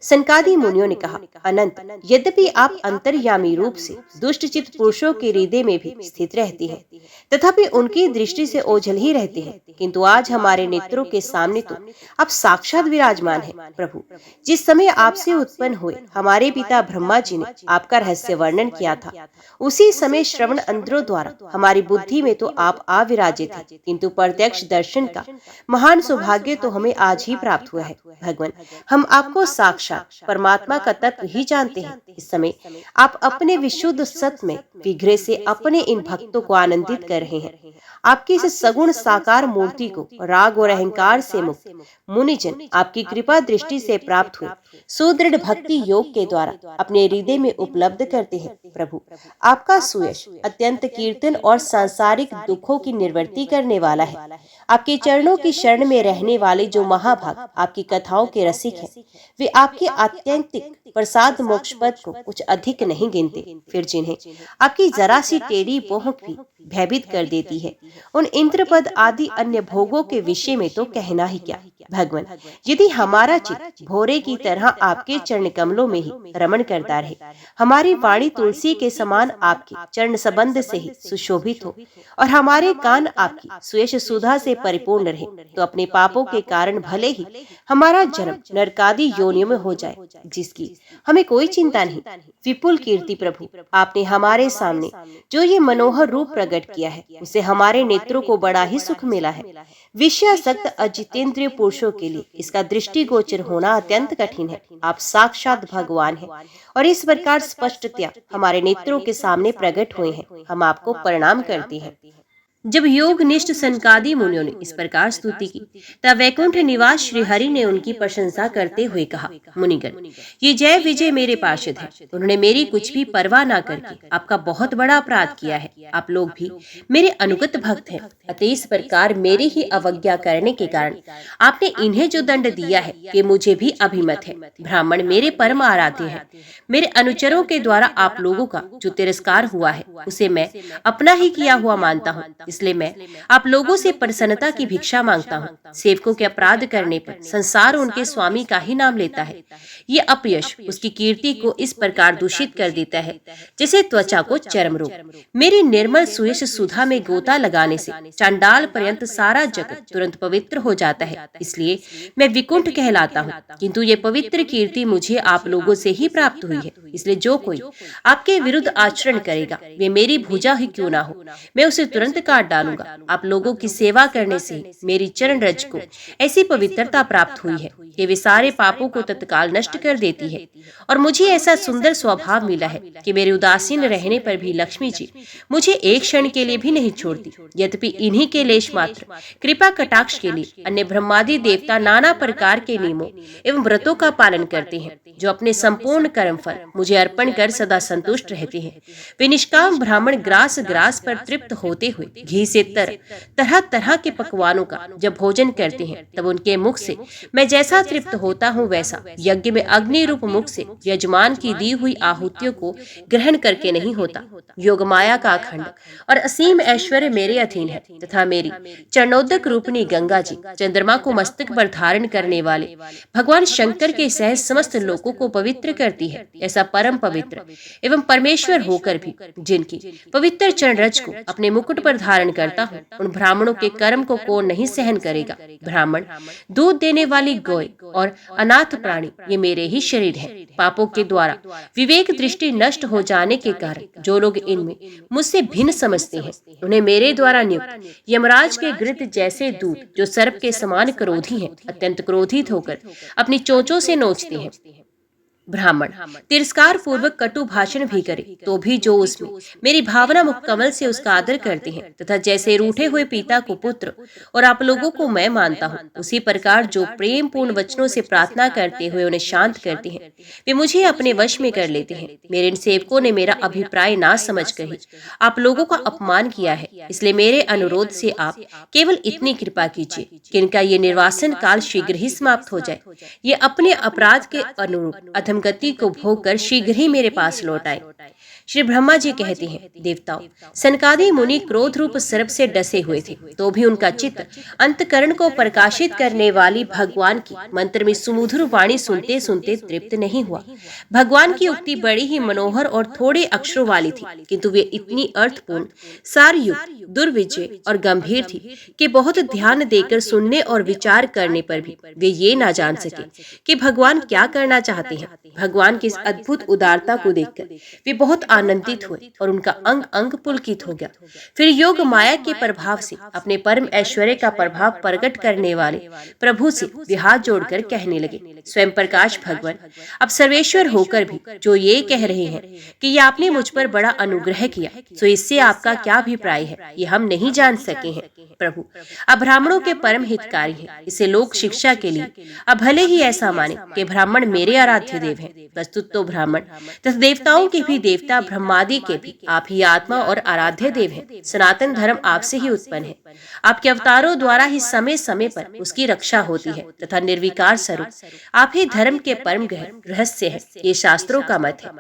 [SPEAKER 1] सनकादि मुनियों ने कहा, अनंत, यद्यपि आप अंतर्यामी रूप से दुष्टचित पुरुषों के हृदय में भी स्थित रहती हैं, तथापि उनकी दृष्टि से ओझल ही रहते हैं, किंतु आज हमारे नेत्रों के सामने तो आप साक्षात विराजमान हैं। प्रभु, जिस समय आपसे उत्पन्न हुए हमारे पिता ब्रह्मा जी ने आपका रहस्य वर्णन किया था, उसी समय श्रवण अंतरों द्वारा हमारी बुद्धि में तो आप आविराजे थे, किंतु प्रत्यक्ष दर्शन का महान सौभाग्य तो हमें आज ही प्राप्त हुआ है। भगवान, हम आपको साक्षात परमात्मा का तत्व ही जानते हैं। इस समय आप अपने विशुद्ध सत्य में विग्रह से अपने इन भक्तों को आनंदित कर रहे हैं। आपकी इस सगुण साकार मूर्ति को राग और अहंकार से मुक्त मुनिजन आपकी कृपा दृष्टि से प्राप्त हुए सुदृढ़ भक्ति योग के द्वारा अपने हृदय में उपलब्ध करते हैं। प्रभु, आपका सुयश अत्यंत कीर्तन और सांसारिक दुखों की निवृत्ति करने वाला है। आपके चरणों की शरण में रहने वाले जो महाभाग आपकी कथाओं के रसिक हैं, वे आपके आत्यंतिक प्रसाद मोक्ष पद को कुछ अधिक नहीं गिनते। फिर जिन्हें आपकी जरा सी टेढ़ी पहुंच भी भयभीत कर देती है, उन इंद्र पद आदि अन्य भोगों के विषय में तो कहना ही क्या। भगवान, यदि हमारा चित्त भोरे की तरह आपके चरण कमलों में ही रमण करता रहे, हमारी वाणी तुलसी के समान आपके चरण संबंध से ही सुशोभित हो और हमारे कान आपकी सुयश सुधा से परिपूर्ण रहे, तो अपने पापों के कारण भले ही हमारा जन्म नरकादि योनियों में हो जाए, जिसकी हमें कोई चिंता नहीं। विपुल कीर्ति प्रभु, आपने हमारे सामने जो ये मनोहर रूप प्रकट किया है, उसे हमारे नेत्रों को बड़ा ही सुख मिला है। विषयासक्त अजितेंद्रिय पुरुषों के लिए इसका दृष्टिगोचर होना अत्यंत कठिन है। आप साक्षात भगवान हैं और इस प्रकार स्पष्टतया हमारे नेत्रों के सामने प्रकट हुए हैं। हम आपको प्रणाम करते हैं। जब योगनिष्ठ सनकादि मुनियों ने इस प्रकार स्तुति की, तब वैकुंठ निवास श्री हरि ने उनकी प्रशंसा करते हुए कहा, मुनिगण, ये जय विजय मेरे पार्षद हैं। उन्होंने मेरी कुछ भी परवाह न करके आपका बहुत बड़ा अपराध किया है। आप लोग भी मेरे अनुगत भक्त हैं, अतः इस प्रकार मेरी ही अवज्ञा करने के कारण आपने इन्हें जो दंड दिया है, ये मुझे भी अभिमत है। ब्राह्मण मेरे परम आराध्य हैं। मेरे अनुचरों के द्वारा आप लोगों का जो तिरस्कार हुआ है, उसे मैं अपना ही किया हुआ मानता हूँ, इसलिए मैं आप लोगों से प्रसन्नता की भिक्षा मांगता हूँ। सेवकों के अपराध करने पर संसार उनके स्वामी का ही नाम लेता है। ये अपयश उसकी कीर्ति को इस प्रकार दूषित कर देता है जैसे त्वचा को चर्म रोग। मेरी निर्मल सुयश सुधा में गोता लगाने से चांडाल पर्यंत सारा जगत तुरंत पवित्र हो जाता है, इसलिए मैं विकुंठ कहलाता हूँ। किंतु ये पवित्र कीर्ति मुझे आप लोगों से ही प्राप्त हुई है, इसलिए जो कोई आपके विरुद्ध आचरण करेगा, वे मेरी भुजा ही क्यों ना हो, मैं उसे तुरंत काट डालूंगा। आप लोगों की सेवा करने से मेरी चरण रज को ऐसी पवित्रता प्राप्त हुई है कि वे सारे पापों को तत्काल नष्ट कर देती है। और मुझे ऐसा सुंदर स्वभाव मिला है कि मेरे उदासीन रहने पर भी लक्ष्मी जी मुझे एक क्षण के लिए भी नहीं छोड़ती। यद्यपि इन्हीं के लेश मात्र कृपा कटाक्ष के लिए अन्य ब्रह्मादि देवता नाना प्रकार के नियमों एवं व्रतों का पालन करते हैं, जो अपने संपूर्ण कर्म फल मुझे अर्पण कर सदा संतुष्ट रहते हैं। वे निष्काम ब्राह्मण ग्रास ग्रास पर तृप्त होते हुए घी से तरह तरह के पकवानों का जब भोजन करते हैं, तब उनके मुख से मैं जैसा तृप्त होता हूँ, वैसा यज्ञ में अग्नि रूप मुख से यजमान की दी हुई आहुतियों को ग्रहण करके नहीं होता। योग माया का अखंड और असीम ऐश्वर्य मेरे अधीन है, तथा मेरी चरणोदक रूपनी गंगा जी चंद्रमा को मस्तक पर धारण करने वाले भगवान शंकर के सहज समस्त लोगों को पवित्र करती है। ऐसा परम पवित्र एवं परमेश्वर होकर भी जिनकी पवित्र चरण रज को अपने मुकुट पर धारण करता हूँ, उन ब्राह्मणों के कर्म को कौन नहीं सहन करेगा। ब्राह्मण, दूध देने वाली गौ और अनाथ प्राणी ये मेरे ही शरीर है। पापों के द्वारा विवेक दृष्टि नष्ट हो जाने के कारण जो लोग इनमें मुझसे भिन्न समझते हैं, उन्हें मेरे द्वारा नियुक्त यमराज के घृत जैसे दूत, जो सर्प के समान क्रोधी हैं, अत्यंत क्रोधित होकर अपनी चोंचों से नोचते हैं। ब्राह्मण तिरस्कार पूर्वक कटु भाषण भी करे तो भी जो उसमें मेरी भावना मुख कमल से उसका आदर करते हैं, तथा जैसे रूठे हुए पिता को पुत्र और आप लोगों को मैं मानता हूँ, उसी प्रकार जो प्रेम पूर्ण वचनों से प्रार्थना करते हुए उन्हें शांत करते हैं, वे मुझे अपने वश में कर लेते हैं। मेरे इन सेवकों ने मेरा अभिप्राय ना समझ कर ही आप लोगों का अपमान किया है, इसलिए मेरे अनुरोध से आप केवल इतनी कृपा कीजिए कि इनका ये निर्वासन काल शीघ्र ही समाप्त हो जाए। ये अपने अपराध के अनुरूप गति को भोग कर शीघ्र ही मेरे पास लौट आए। श्री ब्रह्मा जी कहते हैं, देवताओं, सनकादि मुनि क्रोध रूप सर्प से डसे हुए थे, तो भी उनका चित्त अंतकरण को प्रकाशित करने वाली भगवान की मंत्र में सुमधुर वाणी सुनते सुनते तृप्त नहीं हुआ। भगवान की उक्ति बड़ी ही मनोहर और थोड़े अक्षरों वाली थी, किंतु वे इतनी अर्थपूर्ण, सारयुक्त, दुर्विजय और गंभीर थी कि बहुत ध्यान देकर सुनने और विचार करने पर भी वे ये ना जान सके कि भगवान क्या करना चाहते हैं। भगवान की इस अद्भुत उदारता को देखकर वे बहुत आनंदित हुए और उनका अंग अंग पुलकित हो गया। फिर योग माया के प्रभाव से अपने परम ऐश्वर्य का प्रभाव प्रकट करने वाले प्रभु से वे हाथ जोड़कर कहने लगे, स्वयं प्रकाश भगवान, अब सर्वेश्वर होकर भी जो ये कह रहे हैं कि ये आपने मुझ पर बड़ा अनुग्रह किया, तो इससे आपका क्या अभिप्राय है, ये हम नहीं जान सके हैं। प्रभु अब ब्राह्मणों के परम हितकारी हैं, इसे लोक शिक्षा के लिए अब भले ही ऐसा माने कि ब्राह्मण मेरे आराध्य देव हैं, वस्तुत तो ब्राह्मण तथा देवताओं के भी देवता ब्रह्मादि के भी आप ही आत्मा और आराध्य देव हैं। सनातन धर्म आपसे ही उत्पन्न है, आपके अवतारों द्वारा ही समय समय पर उसकी रक्षा होती है तथा निर्विकार स्वरूप आप ही धर्म के परम गहन रहस्य है, ये शास्त्रों का मत है।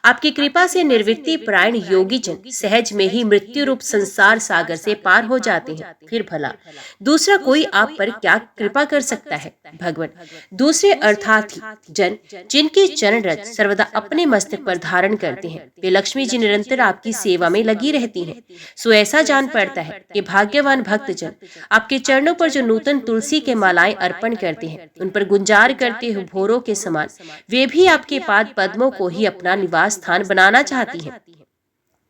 [SPEAKER 1] आपकी कृपा से निर्वृत्ति परायण योगी जन सहज में ही मृत्यु रूप संसार सागर से पार हो जाते हैं। फिर भला दूसरा कोई आप पर क्या कृपा कर सकता है। भगवान दूसरे अर्थार्थी जन जिनके चरण रज सर्वदा अपने मस्तक पर धारण करते हैं, वे लक्ष्मी जी निरंतर आपकी सेवा में लगी रहती हैं। सो ऐसा जान पड़ता है कि भाग्यवान भक्त जन आपके चरणों पर जो नूतन तुलसी के मालाएं अर्पण करते हैं, उन पर गुंजार करते हुए भोरों के समान वे भी आपके पाद पद्मों को ही अपना निवास स्थान बनाना चाहती हैं।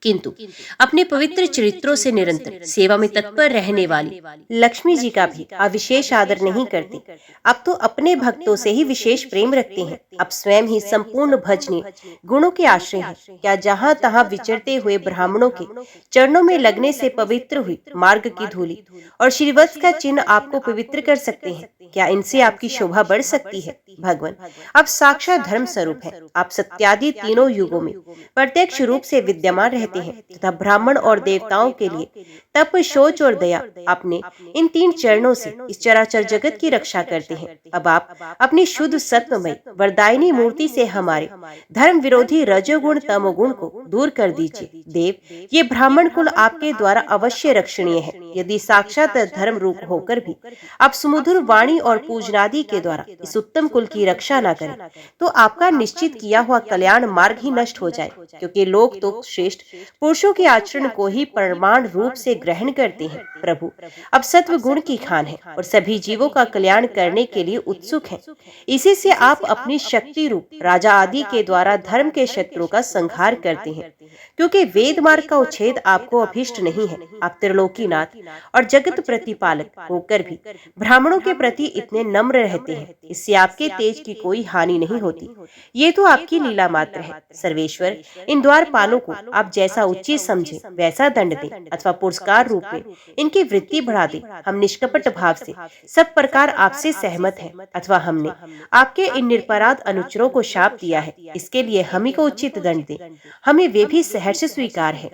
[SPEAKER 1] किंतु अपने पवित्र चरित्रों से निरंतर सेवा में तत्पर रहने वाली लक्ष्मी जी का भी विशेष आदर नहीं करती। अब तो अपने भक्तों से ही विशेष प्रेम रखते हैं। अब स्वयं ही संपूर्ण भजनीय गुणों के आश्रय हैं। क्या जहाँ तहाँ विचरते हुए ब्राह्मणों के चरणों में लगने से पवित्र हुई मार्ग की धूलि और श्रीवत्स का चिन्ह आपको पवित्र कर सकते हैं? क्या इनसे आपकी शोभा बढ़ सकती है? भगवान आप साक्षात धर्म स्वरूप है। आप सत्यादि तीनों युगों में प्रत्यक्ष रूप से विद्यमान रहते हैं तथा ब्राह्मण और देवताओं के लिए तप, शौच और दया अपने इन तीन चरणों से इस चराचर जगत की रक्षा करते हैं। अब आप अपनी शुद्ध सत्वमय वरदायिनी मूर्ति से हमारे धर्म विरोधी रजोगुण तमोगुण को दूर कर दीजिए। देव ये ब्राह्मण कुल आपके द्वारा अवश्य रक्षणीय है। यदि साक्षात धर्म रूप होकर भी आप सुमधुर वाणी और पूजनादि के द्वारा इस उत्तम कुल की रक्षा न करें, तो आपका निश्चित किया हुआ कल्याण मार्ग ही नष्ट हो जाए, क्योंकि लोग तो श्रेष्ठ पुरुषों के आचरण को ही प्रमाण रूप से ग्रहण करते हैं। प्रभु अब सत्व गुण की खान है और सभी जीवों का कल्याण करने के लिए उत्सुक हैं। इसी से आप अपनी शक्ति रूप राजा आदि के द्वारा धर्म के शत्रुओं का संहार करते हैं, क्योंकि वेद मार्ग का उच्छेद आपको अभिष्ट नहीं है। आप त्रिलोकीनाथ और जगत प्रतिपालक होकर भी ब्राह्मणों के प्रति इतने नम्र रहते हैं, इससे आपके तेज की कोई हानि नहीं होती। ये तो आपकी लीला मात्र है। सर्वेश्वर इन द्वारपालों को आप जैसा उचित समझे वैसा दंड दें अथवा पुरस्कार रूप में इनकी वृत्ति बढ़ा दें। हम निष्कपट भाव से सब प्रकार आपसे सहमत हैं, अथवा हमने आपके इन निरपराध अनुचरों को शाप दिया है, इसके लिए हम ही को उचित दंड दें, हमें वे भी सहर्ष स्वीकार है।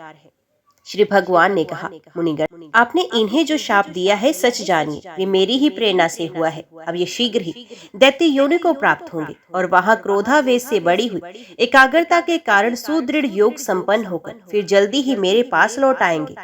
[SPEAKER 1] श्री भगवान ने कहा, मुनिगण आपने इन्हें जो शाप दिया है सच जानिए, ये मेरी ही प्रेरणा से हुआ है। अब ये शीघ्र ही दैत्य योनि को प्राप्त होंगे और वहाँ क्रोधावेश से बड़ी हुई एकाग्रता के कारण सुदृढ़ योग संपन्न होकर फिर जल्दी ही मेरे पास लौट आएंगे।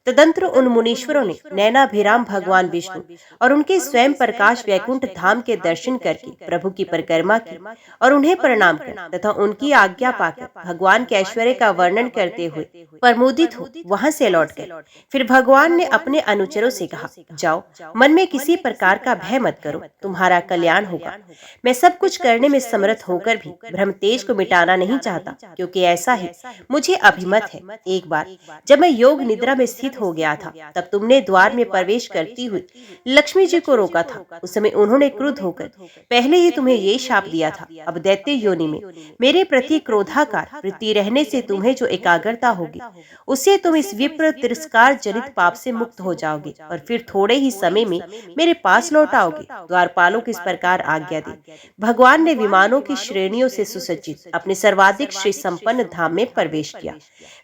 [SPEAKER 1] तदंतर उन मुनीश्वरों ने नैनाभिराम भगवान विष्णु और उनके स्वयं प्रकाश वैकुंठ धाम के दर्शन करके प्रभु की परिक्रमा की और उन्हें प्रणाम कर तथा उनकी आज्ञा पाकर भगवान के ऐश्वर्य का वर्णन करते हुए प्रमोदित हो वहां से लौट गए। फिर भगवान ने अपने अनुचरों से कहा, जाओ, मन में किसी प्रकार का भय मत करो, तुम्हारा कल्याण होगा। मैं सब कुछ करने में समर्थ होकर भी ब्रह्म तेज को मिटाना नहीं चाहता, क्योंकि ऐसा ही मुझे अभिमत है। एक बार जब मैं योग निद्रा में स्थित हो गया था, तब तुमने द्वार में प्रवेश करती हुई लक्ष्मी जी को रोका था। उस समय उन्होंने क्रुद्ध होकर पहले ही तुम्हें ये शाप दिया था। अब दैत्य योनि में मेरे प्रति क्रोधाकार वृत्ति रहने से तुम्हें जो एकाग्रता होगी, उससे तुम इस विप्र तिरस्कार जनित पाप से मुक्त हो जाओगे और फिर थोड़े ही समय में मेरे पास लौट आओगे। द्वारपालों को इस प्रकार आज्ञा दी। भगवान ने विमानों की श्रेणियों से सुसज्जित अपने सर्वाधिक श्री संपन्न धाम में प्रवेश किया।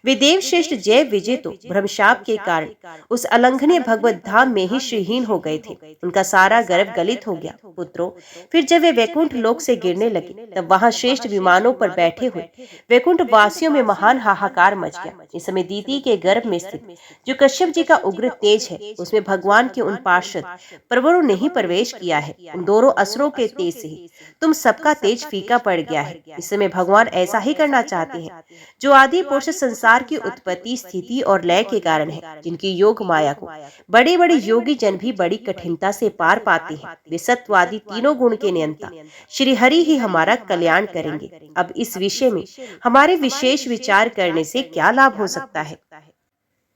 [SPEAKER 1] वे देव श्रेष्ठ जय विजय तो ब्रह्मशाप के कारण उस अलंघनीय भगवत धाम में ही श्रीहीन हो गए थे। उनका सारा गर्व गलित हो गया। पुत्रों, फिर जब वे वैकुंठ लोक से गिरने लगे, तब वहां श्रेष्ठ विमानों पर बैठे हुए वैकुंठ वासियों में महान हाहाकार मच गया। इस समय दीति के गर्भ में स्थित जो कश्यप जी का उग्र तेज है, उसमें भगवान के उन पार्षद प्रवरों ने ही प्रवेश किया है। उन दोनों असुरों के तेज से ही तुम सबका तेज फीका पड़ गया है। इस समय भगवान ऐसा ही करना चाहते हैं जो आदि पुरुष संसार की उत्पत्ति, स्थिति और लय के कारण है, जिनकी योग माया को बड़े बड़े योगी जन भी बड़ी कठिनता से पार पाते हैं। वे सत्वादि तीनों गुण के नियंता श्री हरि ही हमारा कल्याण करेंगे। अब इस विषय में हमारे विशेष विचार करने से क्या लाभ हो सकता है?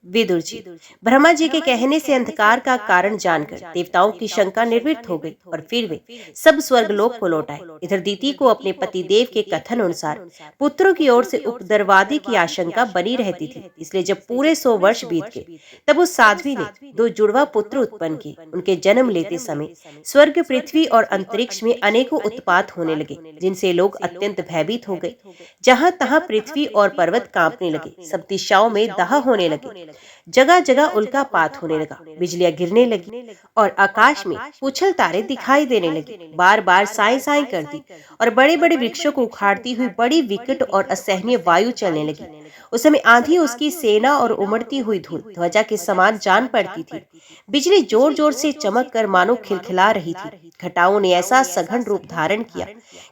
[SPEAKER 1] विदुर जी, ब्रह्मा जी के कहने से अंधकार का कारण जानकर देवताओं की शंका निवृत्त हो गई और फिर वे सब स्वर्गलोक को लौट आए। इधर दीति को अपने पति देव के कथन अनुसार पुत्रों की ओर से उपद्रवादी की आशंका बनी रहती थी। इसलिए जब पूरे 100 वर्ष बीत गए, तब उस साध्वी ने 2 जुड़वा पुत्र उत्पन्न किए। उनके जन्म लेते समय स्वर्ग, पृथ्वी और अंतरिक्ष में अनेकों उत्पात होने लगे, जिनसे लोग अत्यंत भयभीत हो गए। जहाँ तहाँ पृथ्वी और पर्वत कांपने लगे, सब दिशाओं में दाह होने लगे, जगह जगह उल्कापात होने लगा, बिजलियां गिरने लगी और आकाश में उछल तारे दिखाई देने लगे। बार बार साई साई करती और बड़े बड़े वृक्षों को उखाड़ती हुई बड़ी विकट और असहनीय वायु चलने लगी। उस समय आंधी उसकी सेना और उमड़ती हुई धूल ध्वजा के समान जान पड़ती थी। बिजली जोर जोर से चमक कर मानो खिलखिला रही थी। घटाओं ने ऐसा सघन रूप धारण किया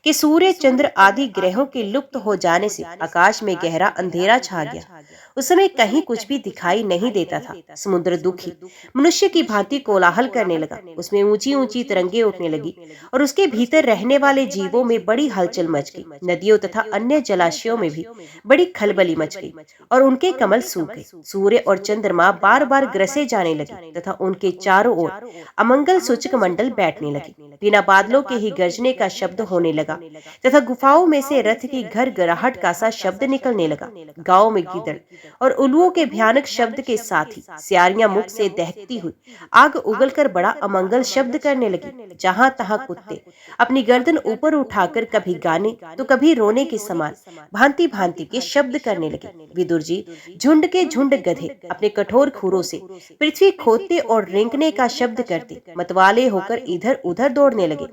[SPEAKER 1] कि सूर्य, चंद्र आदि ग्रहों के लुप्त हो जाने से आकाश में गहरा अंधेरा छा गया। उस समय कहीं कुछ भी दिखाई नहीं देता था। समुद्र दुखी मनुष्य की भांति कोलाहल करने लगा। उसमें ऊंची ऊंची तरंगे उठने लगी और उसके भीतर रहने वाले जीवों में बड़ी हलचल मच गई। नदियों तथा अन्य जलाशयों में भी बड़ी खलबली मच गई और उनके कमल सूख गए। सूर्य और चंद्रमा बार बार ग्रसे जाने लगे तथा उनके चारों ओर अमंगल सूचक मंडल बैठने लगे। बिना बादलों के ही गरजने का शब्द होने लगा तथा गुफाओं में से रथ की घर गराहट का सा शब्द निकलने लगा। गाँव में गीदड़ और उल्लुओं के भयानक शब्द के साथ ही सियारियां मुख से दहकती हुई आग उगलकर बड़ा अमंगल शब्द करने लगी। जहां तहां कुत्ते अपनी गर्दन ऊपर उठाकर कभी गाने तो कभी रोने के समान भांति भांति के शब्द करने लगे। विदुर जी, झुंड के झुंड गधे अपने कठोर खुरों से पृथ्वी खोदते और रेंकने का शब्द करते मतवाले होकर इधर उधर दौड़ने लगे।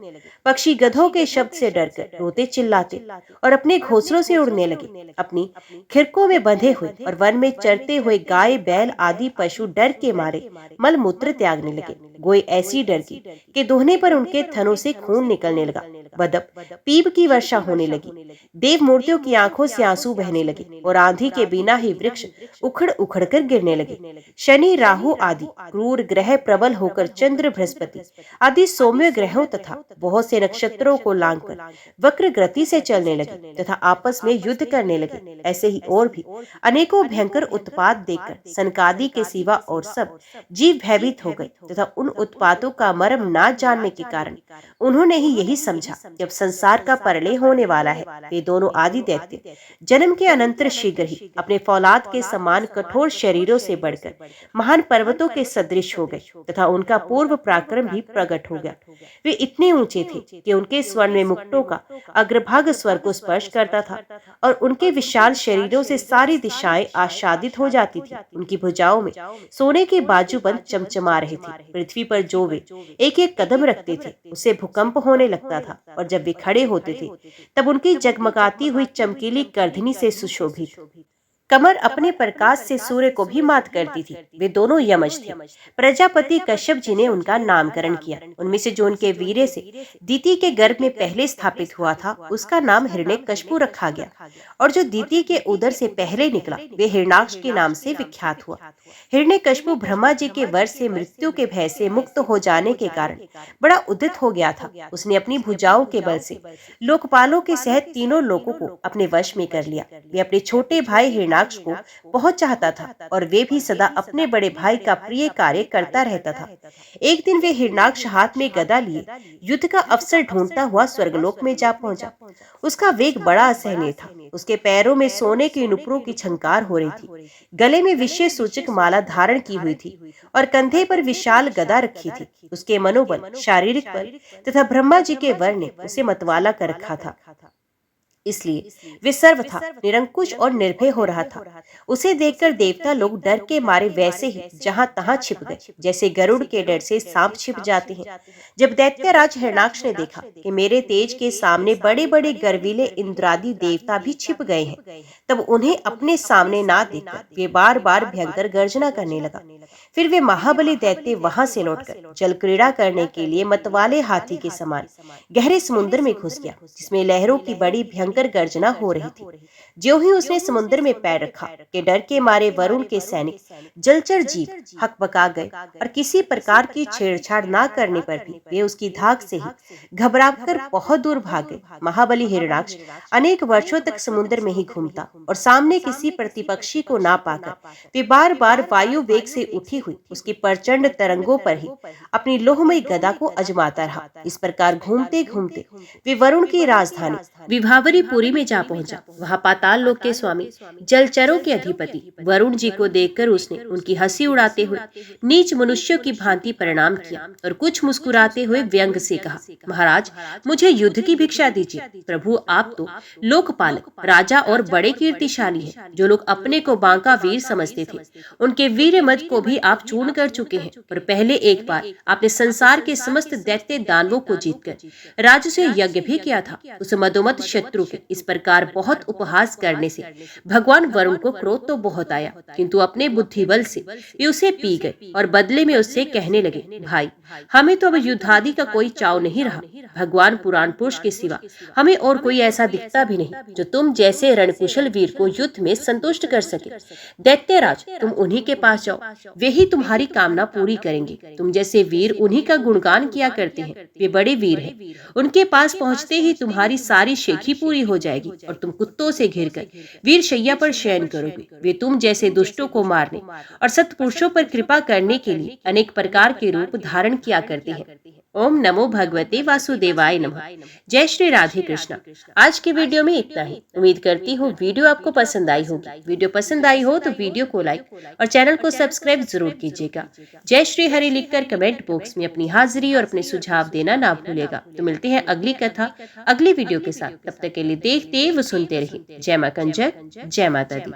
[SPEAKER 1] पक्षी गधों के शब्द से डरकर रोते चिल्लाते और अपने घोंसलों से उड़ने लगे। अपनी खिड़कों में बंधे हुए और वन में चरते हुए गाय, बैल आदि पशु डर के मारे मल मूत्र त्यागने लगे। गोई ऐसी डर की कि दोहने पर उनके थनों से खून निकलने लगा। बदप पीप की वर्षा होने लगी। देव मूर्तियों की आंखों से आंसू बहने लगे और आंधी के बिना ही वृक्ष उखड़ उखड़ कर गिरने लगे। शनि, राहु आदि क्रूर ग्रह प्रबल होकर चंद्र, बृहस्पति आदि सौम्य ग्रहों तथा बहुत से नक्षत्रों को लांघकर वक्र गति से चलने लगे तथा आपस में युद्ध करने लगे। ऐसे ही और भी अनेकों भयंकर उत्पात देखकर सनकादि के सिवा और सब जीव भयभीत हो गए तथा उन उत्पातों का मर्म ना जानने के कारण उन्होंने ही यही समझा कि अब संसार का प्रलय होने वाला है। वे दोनों आदि दैत्य जन्म के अनंतर शीघ्र ही अपने फौलाद के समान कठोर शरीरों से बढ़कर महान पर्वतों के सदृश हो गए तथा उनका पूर्व पराक्रम भी प्रकट हो गया। वे इतने ऊंचे थे कि उनके स्वर्ण में मुकुटों का अग्रभाग स्वर्ग को स्पर्श करता था और उनके विशाल शरीरों से सारी दिशाएं आच्छादित हो जाती थी। उनकी भुजाओं में सोने के बाजूबंद चमचमा रहे थे। पृथ्वी पर जो वे एक एक कदम रखते थे, उससे भूकंप होने लगता था और जब वे खड़े होते थे, तब उनकी जगमगाती हुई चमकीली करधनी से सुशोभित कमर अपने प्रकाश से सूर्य को भी मात करती थी। वे दोनों यमज थे। प्रजापति कश्यप जी ने उनका नामकरण किया। उनमें से जो उनके वीर्य से दीति के गर्भ में पहले स्थापित हुआ था, उसका नाम हिरण्यकश्यप रखा गया और जो दीति के उदर से पहले निकला, वे हिरण्याक्ष के नाम से विख्यात हुआ। हिरण्यकश्यप ब्रह्मा जी के वर से मृत्यु के भय से मुक्त हो जाने के कारण बड़ा उद्यत हो गया था। उसने अपनी भुजाओं के बल से लोकपालों के सहित तीनों लोगों को अपने वश में कर लिया। वे अपने छोटे भाई हिरण्याक्ष को बहुत चाहता था और वे भी सदा अपने बड़े भाई का प्रिय कार्य करता रहता था। एक दिन वे हिरण्याक्ष हाथ में गदा लिए युद्ध का अवसर ढूंढता हुआ स्वर्गलोक में जा पहुंचा। उसका वेग बड़ा असहनीय था। उसके पैरों में सोने के नुपुरों की झंकार हो रही थी। गले में विषय सूचक माला धारण की हुई थी और कंधे पर विशाल गदा रखी थी। उसके मनोबल, शारीरिक बल तथा ब्रह्मा जी के वर ने उसे मतवाला कर रखा था। इसलिए वे सर्वथा निरंकुश और निर्भय हो रहा था। उसे देखकर देवता लोग डर के मारे वैसे ही जहां तहां छिप गए, जैसे गरुड़ के डर से सांप छिप जाते हैं। जब दैत्यराज हिरणाक्ष ने देखा कि मेरे तेज के सामने बड़े बड़े गर्वीले इंद्रादि देवता भी छिप गए हैं, तब उन्हें अपने सामने ना देखकर वे बार बार भयंकर गर्जना करने लगा। फिर वे महाबली दैत्य वहां से लौटकर जल क्रीड़ा करने के लिए मतवाले हाथी के समान गहरे समुद्र में घुस गया, जिसमें लहरों की बड़ी भयंकर गर्जना हो रही थी। ज्यों ही उसने समुद्र में पैर रखा कि डर के मारे वरुण के सैनिक जलचर जीव हकबका गए और किसी प्रकार की छेड़छाड़ ना करने पर भी वे उसकी धाक से ही घबराकर बहुत दूर भाग गए। महाबली हिरणाक्ष अनेक वर्षों तक समुद्र में ही घूमता और सामने किसी प्रतिपक्षी को ना पाकर वे बार बार वायु वेग से उठी हुई उसकी प्रचंड तरंगों पर ही अपनी लोहमयी गदा को अजमाता रहा। इस प्रकार घूमते घूमते वे वरुण की राजधानी विभावरीपुरी में जा पहुंचा। वहां पाताल लोक के स्वामी जलचरों के अधिपति वरुण जी को देखकर उसने उनकी हंसी उड़ाते हुए नीच मनुष्यों की भांति प्रणाम किया और कुछ मुस्कुराते हुए व्यंग से कहा, महाराज मुझे युद्ध की भिक्षा दीजिए। प्रभु आप तो लोकपालक राजा और बड़े कीर्तिशाली हैं। जो लोग अपने को बांका वीर समझते थे उनके वीर मद को भी आप चूर्ण कर चुके हैं। और पहले एक बार आपने संसार के समस्त दैत्य दानवों को जीतकर राजसूय यज्ञ भी किया था। उस मदोमत शत्रु के इस प्रकार बहुत उपहास करने से भगवान वरुण को क्रोध तो बहुत आया, किंतु अपने बुद्धि बल से वे उसे पी गए और बदले में उससे कहने लगे, भाई हमें तो अब युद्धादि का कोई चाव नहीं रहा। भगवान पुराण पुरुष के सिवा हमें और कोई ऐसा दिखता भी नहीं जो तुम जैसे रणकुशल वीर को युद्ध में संतुष्ट कर सके। दैत्यराज तुम उन्हीं के पास जाओ, वे ही तुम्हारी कामना पूरी करेंगे। तुम जैसे वीर उन्हीं का गुणगान किया करते हैं, वे बड़े वीर हैं। उनके पास पहुंचते ही तुम्हारी सारी शेखी पूरी हो जाएगी और तुम कुत्तों से घिरकर वीर शैया पर शयन करोगे। वे तुम जैसे दुष्टों को मारने और सत्पुरुषों पर कृपा करने के लिए अनेक प्रकार के रूप धारण किया करते हैं। ओम नमो भगवते वासुदेवाय नमः। जय श्री राधे कृष्णा। आज के वीडियो में इतना ही। उम्मीद करती हूँ वीडियो आपको पसंद आई होगी। वीडियो पसंद आई हो तो वीडियो को लाइक और चैनल को सब्सक्राइब जरूर कीजिएगा। जय श्री हरि लिखकर कमेंट बॉक्स में अपनी हाजिरी और अपने सुझाव देना ना भूलेगा। तो मिलते हैं अगली कथा अगली वीडियो के साथ। तब तक के लिए देखते व सुनते रहिए। जय मां कंजक, जय माता दी।